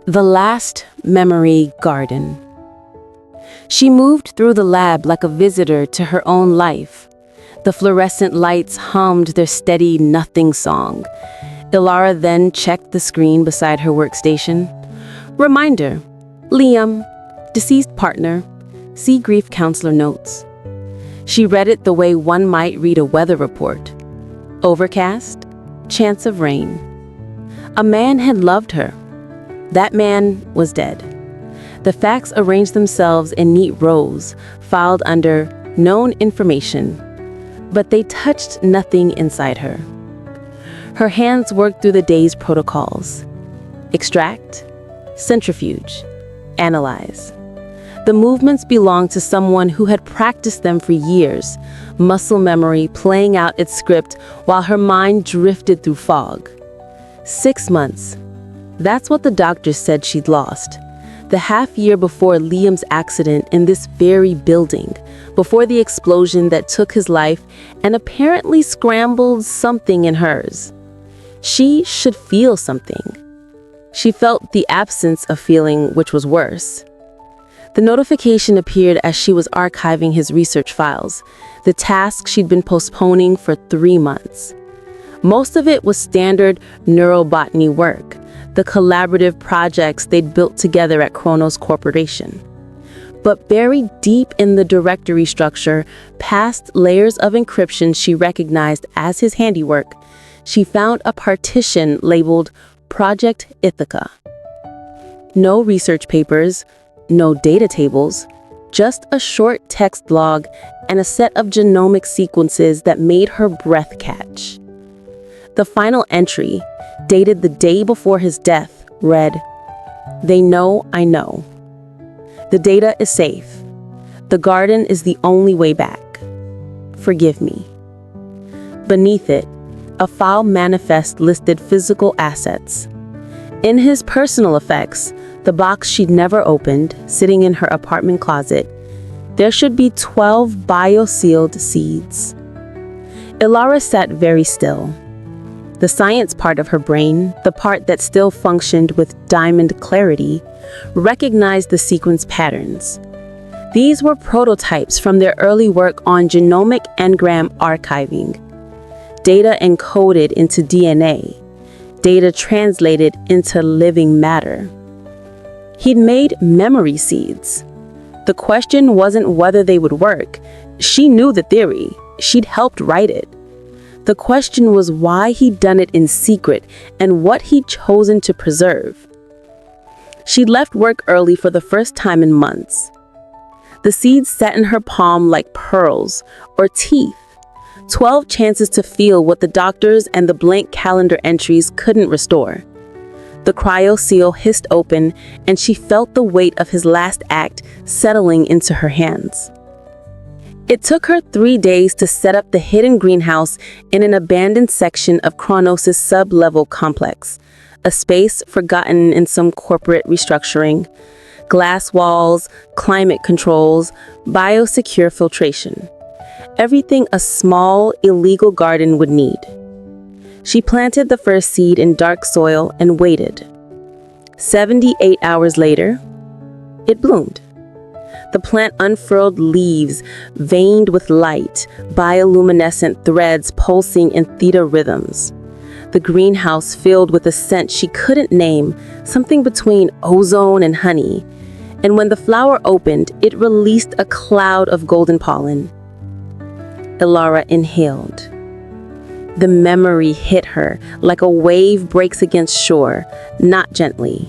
The last memory garden. She moved through the lab like a visitor to her own life. The fluorescent lights hummed their steady nothing song. Elara then checked the screen beside her workstation. Reminder: Liam, deceased partner, see grief counselor notes. She read it the way one might read a weather report. Overcast, chance of rain. A man had loved her. That man was dead. The facts arranged themselves in neat rows, filed under known information, but they touched nothing inside her. Her hands worked through the day's protocols. Extract, centrifuge, analyze. The movements belonged to someone who had practiced them for years, muscle memory playing out its script while her mind drifted through fog. 6 months. That's what the doctor said she'd lost. The half year before Liam's accident in this very building, before the explosion that took his life and apparently scrambled something in hers. She should feel something. She felt the absence of feeling, which was worse. The notification appeared as she was archiving his research files, the task she'd been postponing for 3 months. Most of it was standard neurobotany work, the collaborative projects they'd built together at Kronos Corporation. But buried deep in the directory structure, past layers of encryption she recognized as his handiwork, she found a partition labeled Project Ithaca. No research papers, no data tables, just a short text log and a set of genomic sequences that made her breath catch. The final entry, dated the day before his death, read, "They know I know. The data is safe. The garden is the only way back. Forgive me." Beneath it, a file manifest listed physical assets. In his personal effects, the box she'd never opened, sitting in her apartment closet, there should be 12 bio-sealed seeds. Elara sat very still. The science part of her brain, the part that still functioned with diamond clarity, recognized the sequence patterns. These were prototypes from their early work on genomic engram archiving. Data encoded into DNA, data translated into living matter. He'd made memory seeds. The question wasn't whether they would work. She knew the theory. She'd helped write it. The question was why he'd done it in secret and what he'd chosen to preserve. She'd left work early for the first time in months. The seeds sat in her palm like pearls or teeth, 12 chances to feel what the doctors and the blank calendar entries couldn't restore. The cryo seal hissed open, and she felt the weight of his last act settling into her hands. It took her 3 days to set up the hidden greenhouse in an abandoned section of Kronos' sub-level complex, a space forgotten in some corporate restructuring. Glass walls, climate controls, biosecure filtration. Everything a small, illegal garden would need. She planted the first seed in dark soil and waited. 78 hours later, it bloomed. The plant unfurled leaves, veined with light, bioluminescent threads pulsing in theta rhythms. The greenhouse filled with a scent she couldn't name, something between ozone and honey. And when the flower opened, it released a cloud of golden pollen. Elara inhaled. The memory hit her like a wave breaks against shore, not gently.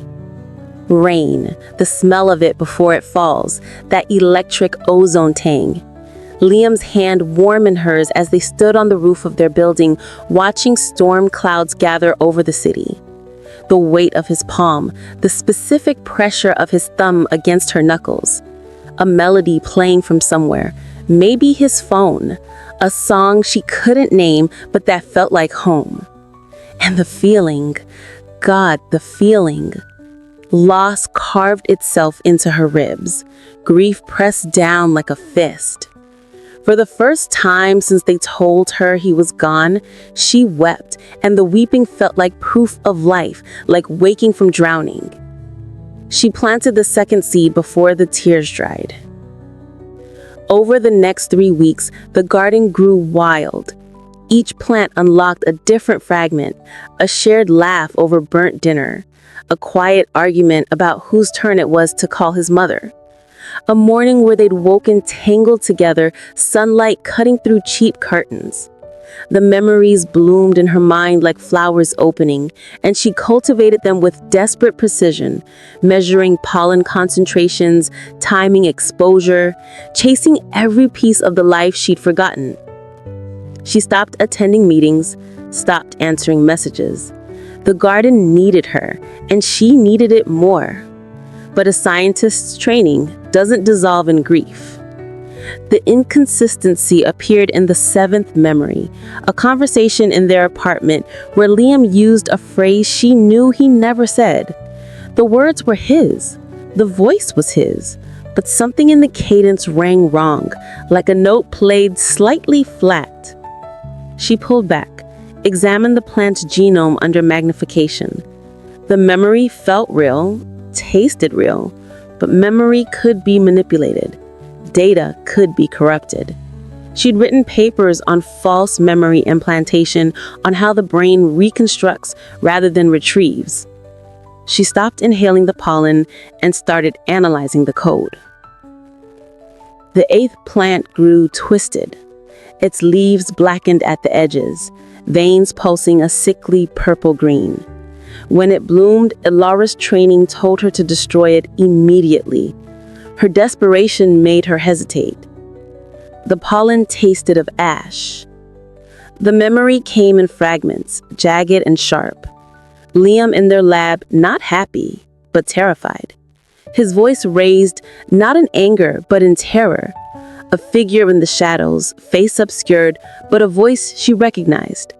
Rain, the smell of it before it falls, that electric ozone tang. Liam's hand warm in hers as they stood on the roof of their building, watching storm clouds gather over the city. The weight of his palm, the specific pressure of his thumb against her knuckles. A melody playing from somewhere, maybe his phone. A song she couldn't name, but that felt like home. And the feeling, God, the feeling. Loss carved itself into her ribs, grief pressed down like a fist. For the first time since they told her he was gone, she wept, and the weeping felt like proof of life, like waking from drowning. She planted the second seed before the tears dried. Over the next 3 weeks, the garden grew wild. Each plant unlocked a different fragment, a shared laugh over burnt dinner, a quiet argument about whose turn it was to call his mother. A morning where they'd woken tangled together, sunlight cutting through cheap curtains. The memories bloomed in her mind like flowers opening, and she cultivated them with desperate precision, measuring pollen concentrations, timing exposure, chasing every piece of the life she'd forgotten. She stopped attending meetings, stopped answering messages. The garden needed her, and she needed it more. But a scientist's training doesn't dissolve in grief. The inconsistency appeared in the 7th memory, a conversation in their apartment where Liam used a phrase she knew he never said. The words were his, the voice was his, but something in the cadence rang wrong, like a note played slightly flat. She pulled back, examined the plant's genome under magnification. The memory felt real, tasted real, but memory could be manipulated. Data could be corrupted. She'd written papers on false memory implantation, on how the brain reconstructs rather than retrieves. She stopped inhaling the pollen and started analyzing the code. The 8th plant grew twisted, its leaves blackened at the edges, veins pulsing a sickly purple-green. When it bloomed, Elara's training told her to destroy it immediately. Her desperation made her hesitate. The pollen tasted of ash. The memory came in fragments, jagged and sharp. Liam in their lab, not happy, but terrified. His voice raised, not in anger, but in terror. A figure in the shadows, face obscured, but a voice she recognized.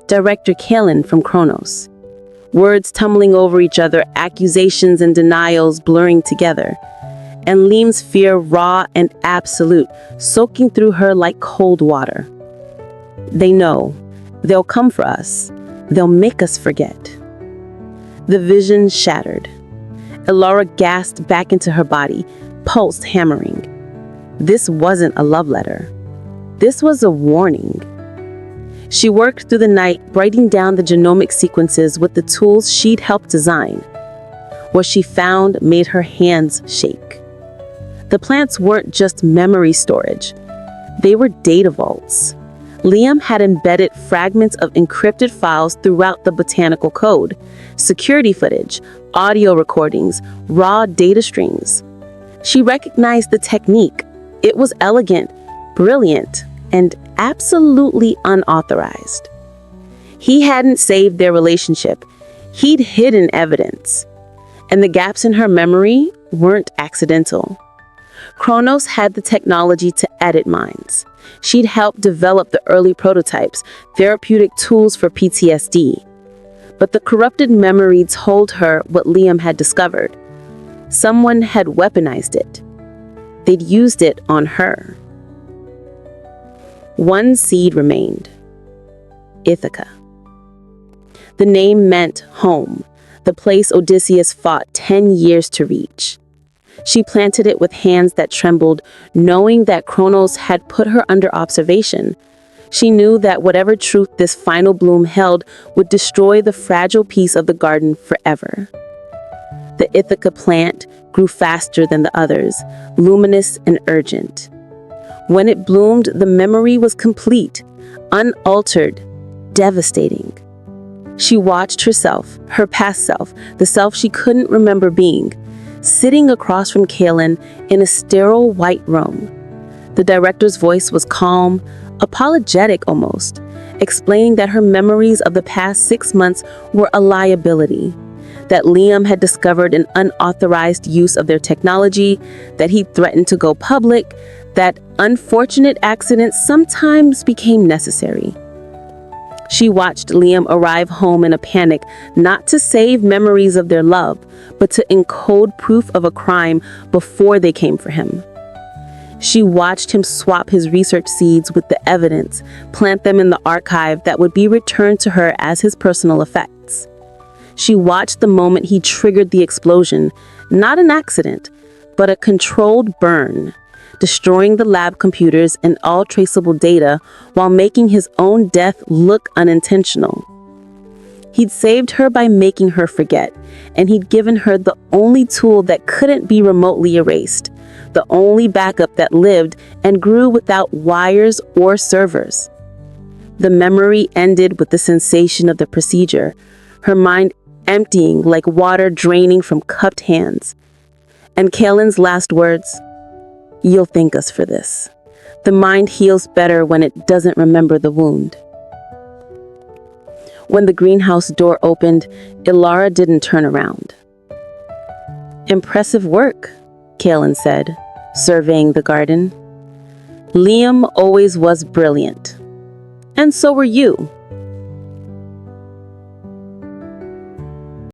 Director Kalen from Kronos. Words tumbling over each other, accusations and denials blurring together. And Liam's fear raw and absolute, soaking through her like cold water. They know. They'll come for us. They'll make us forget. The vision shattered. Elara gasped back into her body, pulse hammering. This wasn't a love letter. This was a warning. She worked through the night, writing down the genomic sequences with the tools she'd helped design. What she found made her hands shake. The plants weren't just memory storage. They were data vaults. Liam had embedded fragments of encrypted files throughout the botanical code, security footage, audio recordings, raw data streams. She recognized the technique. It was elegant, brilliant, and absolutely unauthorized. He hadn't saved their relationship. He'd hidden evidence. And the gaps in her memory weren't accidental. Kronos had the technology to edit minds. She'd helped develop the early prototypes, therapeutic tools for PTSD. But the corrupted memory told her what Liam had discovered. Someone had weaponized it. They'd used it on her. One seed remained. Ithaca. The name meant home, the place Odysseus fought 10 years to reach. She planted it with hands that trembled, knowing that Kronos had put her under observation. She knew that whatever truth this final bloom held would destroy the fragile piece of the garden forever. The Ithaca plant grew faster than the others, luminous and urgent. When it bloomed, the memory was complete, unaltered, devastating. She watched herself, her past self, the self she couldn't remember being, sitting across from Kalen in a sterile white room. The director's voice was calm, apologetic almost, explaining that her memories of the past 6 months were a liability, that Liam had discovered an unauthorized use of their technology, that he threatened to go public, that unfortunate accidents sometimes became necessary. She watched Liam arrive home in a panic, not to save memories of their love, but to encode proof of a crime before they came for him. She watched him swap his research seeds with the evidence, plant them in the archive that would be returned to her as his personal effects. She watched the moment he triggered the explosion, not an accident, but a controlled burn, destroying the lab computers and all traceable data while making his own death look unintentional. He'd saved her by making her forget, and he'd given her the only tool that couldn't be remotely erased, the only backup that lived and grew without wires or servers. The memory ended with the sensation of the procedure, her mind emptying like water draining from cupped hands. And Kalen's last words, "You'll thank us for this. The mind heals better when it doesn't remember the wound." When the greenhouse door opened, Elara didn't turn around. "Impressive work," Kalen said, surveying the garden. "Liam always was brilliant. And so were you."